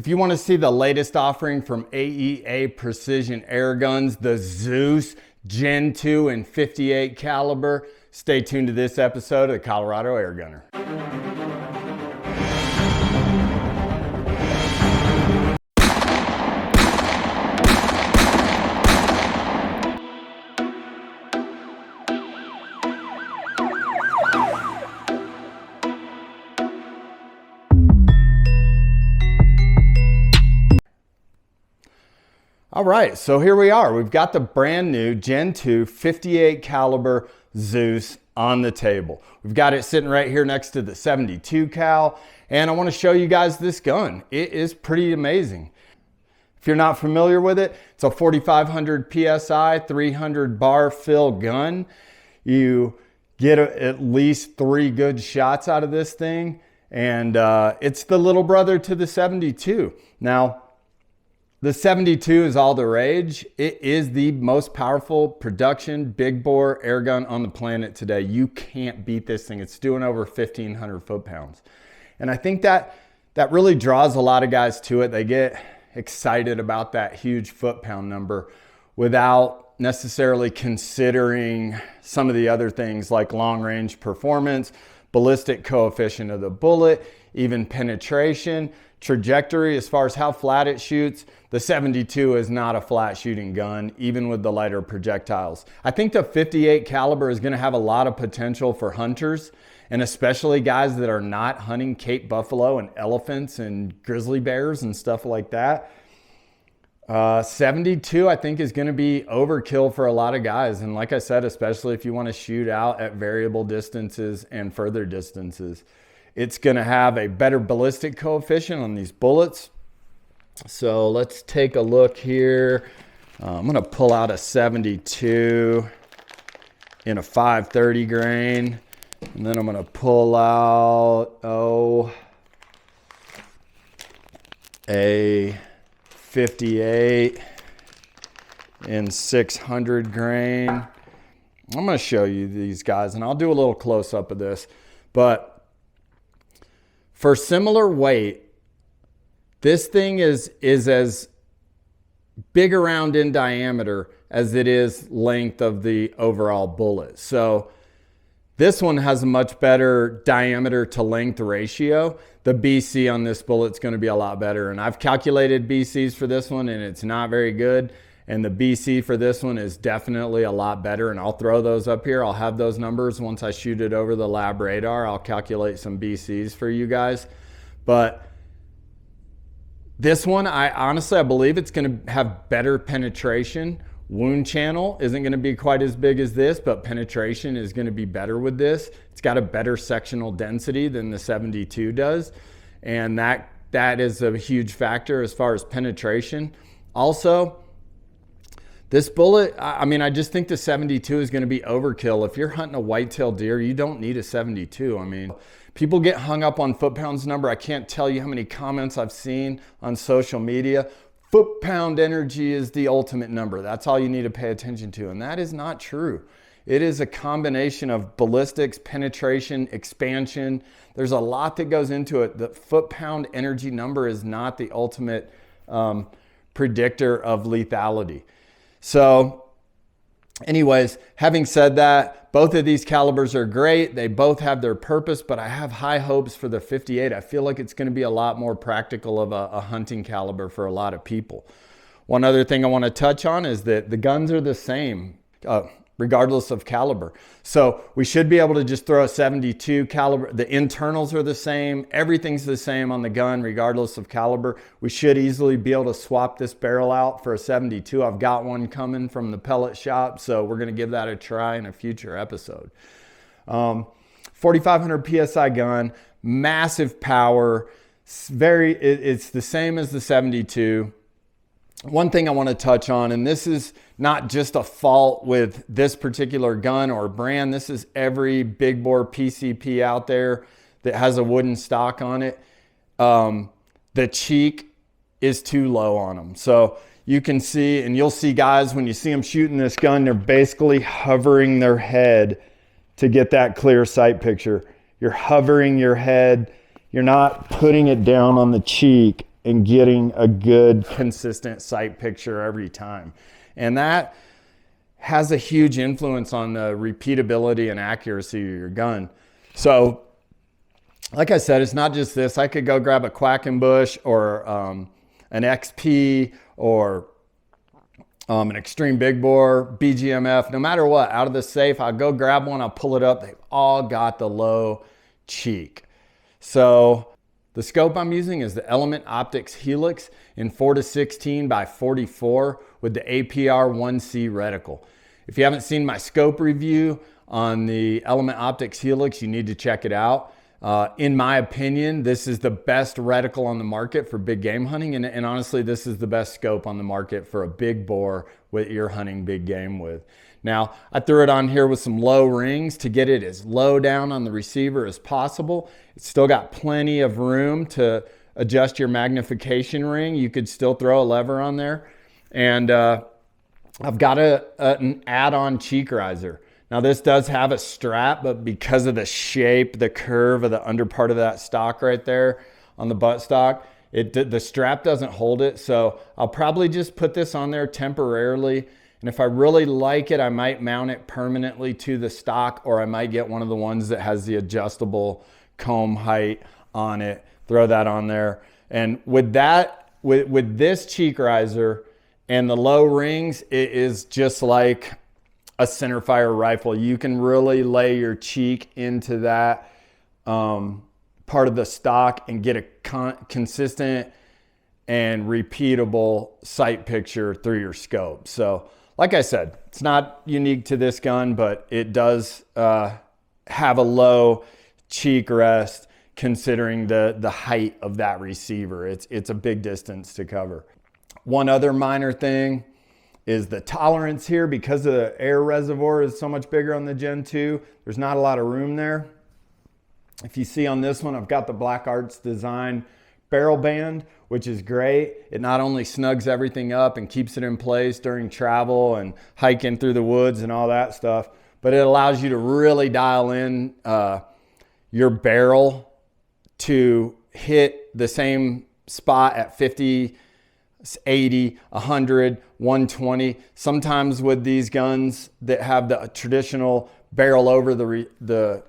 If you want to see the latest offering from AEA Precision Airguns, the Zeus Gen 2 and 58 caliber, stay tuned to this episode of the Colorado Airgunner. All right, so here we are. We've got the brand new Gen 2 58 caliber Zeus on the table. We've got it sitting right here next to the 72 cal, and I want to show you guys this gun. It is pretty amazing. If you're not familiar with it, it's a 4,500 PSI, 300 bar fill gun. You get at least 3 good shots out of this thing, and it's the little brother to the 72. Now, the 72 is all the rage. It is the most powerful production big bore air gun on the planet today. You can't beat this thing. It's doing over 1,500 foot-pounds. And I think that really draws a lot of guys to it. They get excited about that huge foot-pound number without necessarily considering some of the other things like long-range performance, ballistic coefficient of the bullet, even penetration, trajectory as far as how flat it shoots. The 72 is not a flat shooting gun, even with the lighter projectiles. I think the 58 caliber is going to have a lot of potential for hunters, and especially guys that are not hunting Cape buffalo and elephants and grizzly bears and stuff like that. 72 I think is going to be overkill for a lot of guys, and like I said, especially if you want to shoot out at variable distances and further distances. It's going to have a better ballistic coefficient on these bullets. So let's take a look here. I'm going to pull out a 72 in a 530 grain. And then I'm going to pull out, a 58 in 600 grain. I'm going to show you these guys, and I'll do a little close-up of this. But for similar weight, this thing is as big around in diameter as it is length of the overall bullet. So this one has a much better diameter to length ratio. The BC on this bullet's going to be a lot better. And I've calculated BCs for this one, and it's not very good. And the BC for this one is definitely a lot better. And I'll throw those up here. I'll have those numbers once I shoot it over the lab radar. I'll calculate some BCs for you guys. But this one, I believe it's going to have better penetration. Wound channel isn't going to be quite as big as this, but penetration is going to be better with this. It's got a better sectional density than the 72 does. And that is a huge factor as far as penetration. Also, this bullet, I just think the 72 is going to be overkill. If you're hunting a whitetail deer, you don't need a 72. People get hung up on foot-pounds number. I can't tell you how many comments I've seen on social media. Foot-pound energy is the ultimate number. That's all you need to pay attention to. And that is not true. It is a combination of ballistics, penetration, expansion. There's a lot that goes into it. The foot-pound energy number is not the ultimate predictor of lethality. So anyways, having said that, both of these calibers are great. They both have their purpose, but I have high hopes for the 58. I feel like it's going to be a lot more practical of a hunting caliber for a lot of people. One other thing I want to touch on is that the guns are the same, regardless of caliber. So we should be able to just throw a 72 caliber. The internals are the same. Everything's the same on the gun, regardless of caliber. We should easily be able to swap this barrel out for a 72. I've got one coming from the pellet shop, so we're going to give that a try in a future episode. 4,500 PSI gun, massive power. It's the same as the 72. One thing I want to touch on, and this is not just a fault with this particular gun or brand, this is every big bore PCP out there that has a wooden stock on it. The cheek is too low on them. So you can see, and you'll see guys, when you see them shooting this gun, they're basically hovering their head to get that clear sight picture. You're hovering your head. You're not putting it down on the cheek and getting a good, consistent sight picture every time. And that has a huge influence on the repeatability and accuracy of your gun. So, like I said, it's not just this. I could go grab a Quackenbush or an XP or an Extreme Big Bore, BGMF, no matter what, out of the safe, I'll go grab one, I'll pull it up. They've all got the low cheek. So the scope I'm using is the Element Optics Helix in 4-16 by 44 with the APR 1C reticle. If you haven't seen my scope review on the Element Optics Helix, you need to check it out. In my opinion, this is the best reticle on the market for big game hunting. And honestly, this is the best scope on the market for a big bore that you're hunting big game with. Now, I threw it on here with some low rings to get it as low down on the receiver as possible. It's still got plenty of room to adjust your magnification ring. You could still throw a lever on there. And I've got an add-on cheek riser. Now this does have a strap, but because of the shape, the curve of the under part of that stock right there on the butt stock, the strap doesn't hold it. So I'll probably just put this on there temporarily. And if I really like it, I might mount it permanently to the stock, or I might get one of the ones that has the adjustable comb height on it, throw that on there. And with that, with this cheek riser and the low rings, it is just like a centerfire rifle. You can really lay your cheek into that part of the stock and get a consistent and repeatable sight picture through your scope. So like I said, it's not unique to this gun, but it does have a low cheek rest considering the height of that receiver. It's a big distance to cover. One other minor thing is the tolerance here. Because the air reservoir is so much bigger on the Gen 2, there's not a lot of room there. If you see on this one, I've got the Black Arts Design barrel band, which is great. It not only snugs everything up and keeps it in place during travel and hiking through the woods and all that stuff, but it allows you to really dial in your barrel to hit the same spot at 50, 80, 100, 120. Sometimes with these guns that have the traditional barrel over the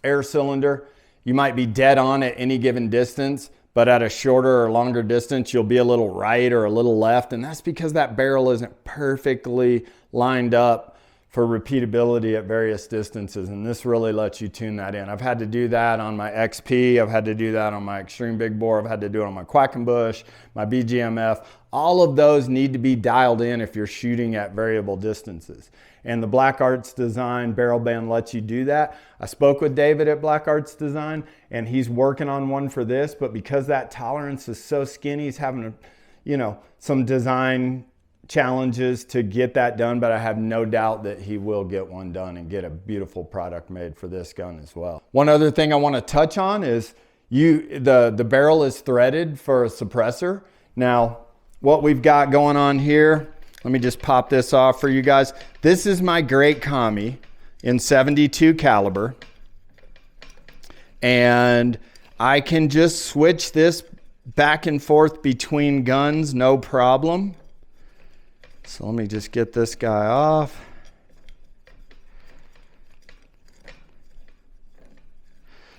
air cylinder, you might be dead on at any given distance, but at a shorter or longer distance, you'll be a little right or a little left. And that's because that barrel isn't perfectly lined up for repeatability at various distances. And this really lets you tune that in. I've had to do that on my XP. I've had to do that on my Extreme Big Bore. I've had to do it on my Quackenbush, my BGMF. All of those need to be dialed in if you're shooting at variable distances. And the Black Arts Design barrel band lets you do that. I spoke with David at Black Arts Design, and he's working on one for this, but because that tolerance is so skinny, he's having, some design challenges to get that done, but I have no doubt that he will get one done and get a beautiful product made for this gun as well. One other thing I want to touch on is the barrel is threaded for a suppressor. Now, what we've got going on here, let me just pop this off for you guys. This is my Great Commie in 72 caliber, and I can just switch this back and forth between guns, no problem. So let me just get this guy off.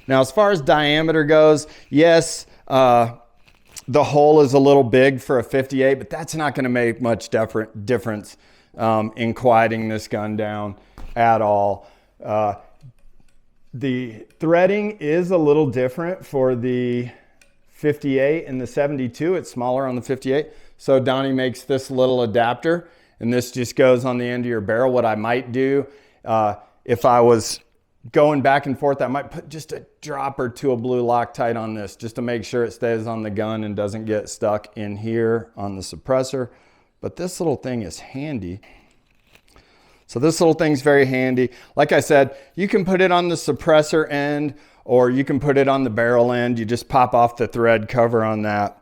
Now, as far as diameter goes, yes, the hole is a little big for a 58, but that's not going to make much difference in quieting this gun down at all. The threading is a little different for the 58 and the 72. It's smaller on the 58. So Donnie makes this little adapter, and this just goes on the end of your barrel. What I might do, if I was going back and forth, I might put just a drop or two of blue Loctite on this just to make sure it stays on the gun and doesn't get stuck in here on the suppressor. But this little thing is handy. So this little thing's very handy. Like I said, you can put it on the suppressor end, or you can put it on the barrel end. You just pop off the thread cover on that,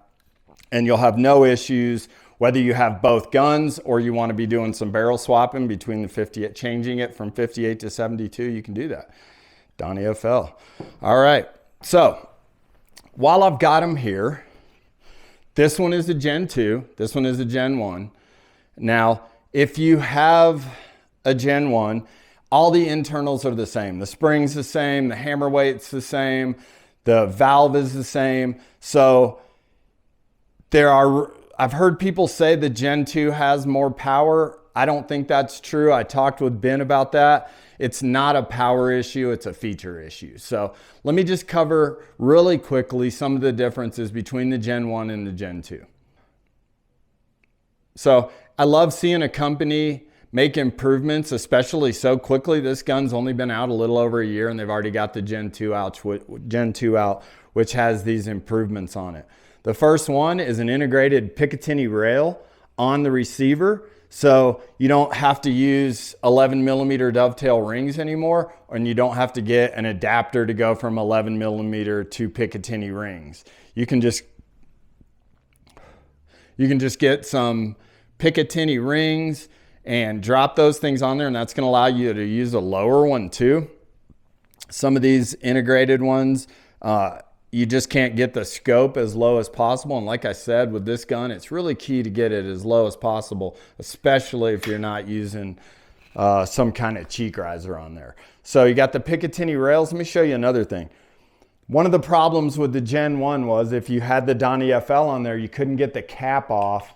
and you'll have no issues whether you have both guns or you want to be doing some barrel swapping between the 58, changing it from 58 to 72, you can do that. Donnie FL. All right, so while I've got them here, This one is a Gen 2. This one is a Gen 1. Now, if you have a Gen 1, all the internals are the same. The spring's the same, the hammer weight's the same, the valve is the same. So I've heard people say the Gen 2 has more power. I don't think that's true. I talked with Ben about that. It's not a power issue, it's a feature issue. So let me just cover really quickly some of the differences between the Gen 1 and the Gen 2. So I love seeing a company make improvements, especially so quickly. This gun's only been out a little over a year and they've already got the Gen 2 out, which has these improvements on it. The first one is an integrated Picatinny rail on the receiver. So you don't have to use 11 millimeter dovetail rings anymore, and you don't have to get an adapter to go from 11 millimeter to Picatinny rings. You can just get some Picatinny rings and drop those things on there, and that's going to allow you to use a lower one too. Some of these integrated ones, you just can't get the scope as low as possible. And like I said, with this gun, it's really key to get it as low as possible, especially if you're not using some kind of cheek riser on there. So you got the Picatinny rails. Let me show you another thing. One of the problems with the Gen 1 was if you had the Donnie FL on there, you couldn't get the cap off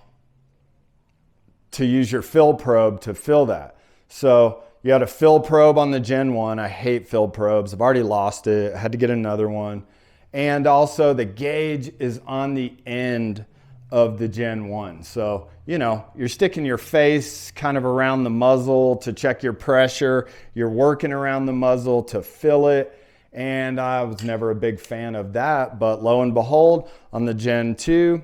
to use your fill probe to fill that. So you had a fill probe on the Gen 1. I hate fill probes. I've already lost it. I had to get another one. And also the gauge is on the end of the Gen 1. So, you know, you're sticking your face kind of around the muzzle to check your pressure. You're working around the muzzle to fill it. And I was never a big fan of that. But lo and behold, on the Gen 2,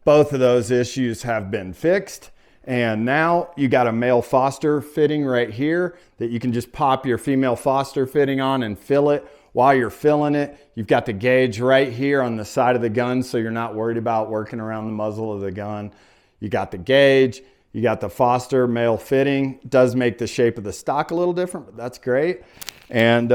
both of those issues have been fixed. And now you got a male Foster fitting right here that you can just pop your female Foster fitting on and fill it. While you're filling it, you've got the gauge right here on the side of the gun, so you're not worried about working around the muzzle of the gun. You got the gauge, you got the Foster male fitting. It does make the shape of the stock a little different, but that's great. And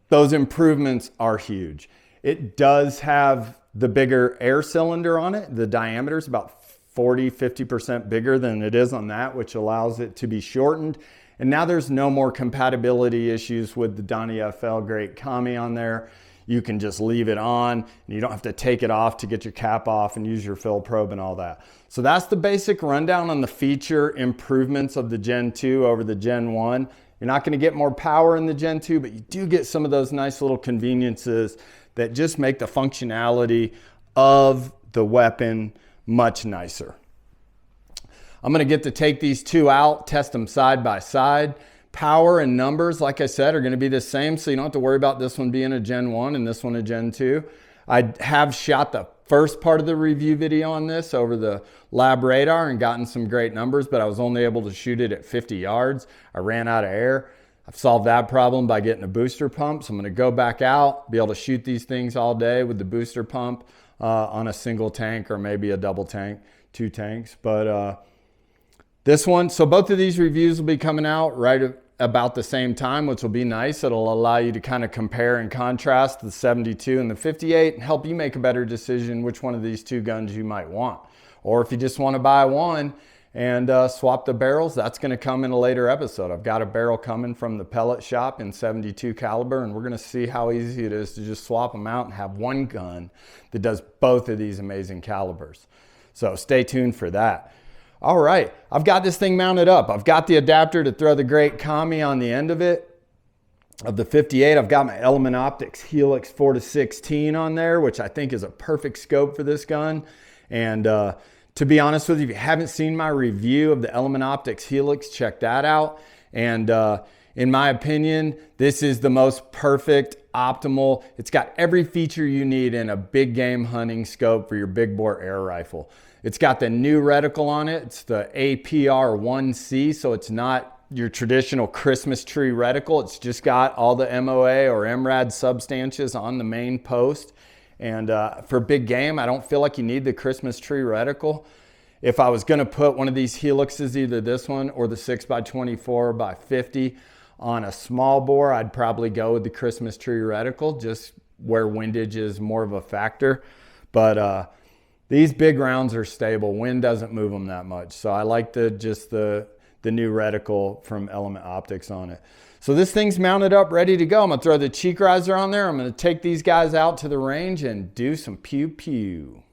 those improvements are huge. It does have the bigger air cylinder on it. The diameter is about 40–50% bigger than it is on that, which allows it to be shortened. And now there's no more compatibility issues with the Donnie FL Great Kami on there. You can just leave it on and you don't have to take it off to get your cap off and use your fill probe and all that. So that's the basic rundown on the feature improvements of the Gen 2 over the Gen 1. You're not going to get more power in the Gen 2, but you do get some of those nice little conveniences that just make the functionality of the weapon much nicer. I'm going to get to take these two out, test them side by side. Power and numbers, like I said, are going to be the same, so you don't have to worry about this one being a Gen 1 and this one a Gen 2. I have shot the first part of the review video on this over the lab radar and gotten some great numbers, but I was only able to shoot it at 50 yards. I ran out of air. I've solved that problem by getting a booster pump, so I'm going to go back out, be able to shoot these things all day with the booster pump on a single tank or maybe a double tank, 2 tanks. But this one, so both of these reviews will be coming out right about the same time, which will be nice. It'll allow you to kind of compare and contrast the 72 and the 58 and help you make a better decision which one of these two guns you might want. Or if you just want to buy one and swap the barrels, that's going to come in a later episode. I've got a barrel coming from the Pellet shop in 72 caliber, and we're going to see how easy it is to just swap them out and have one gun that does both of these amazing calibers. So stay tuned for that. All right, I've got this thing mounted up. I've got the adapter to throw the Great Kami on the end of it. Of the 58, I've got my Element Optics Helix 4-16 on there, which I think is a perfect scope for this gun. And to be honest with you, if you haven't seen my review of the Element Optics Helix, check that out. And in my opinion, this is the most perfect, optimal. It's got every feature you need in a big game hunting scope for your big bore air rifle. It's got the new reticle on it. It's the APR-1C, so it's not your traditional Christmas tree reticle. It's just got all the MOA or MRAD substances on the main post. And for big game, I don't feel like you need the Christmas tree reticle. If I was going to put one of these Helixes, either this one or the 6x24x50 on a small bore, I'd probably go with the Christmas tree reticle, just where windage is more of a factor. But these big rounds are stable. Wind doesn't move them that much. So I like the new reticle from Element Optics on it. So this thing's mounted up, ready to go. I'm gonna throw the cheek riser on there. I'm gonna take these guys out to the range and do some pew pew.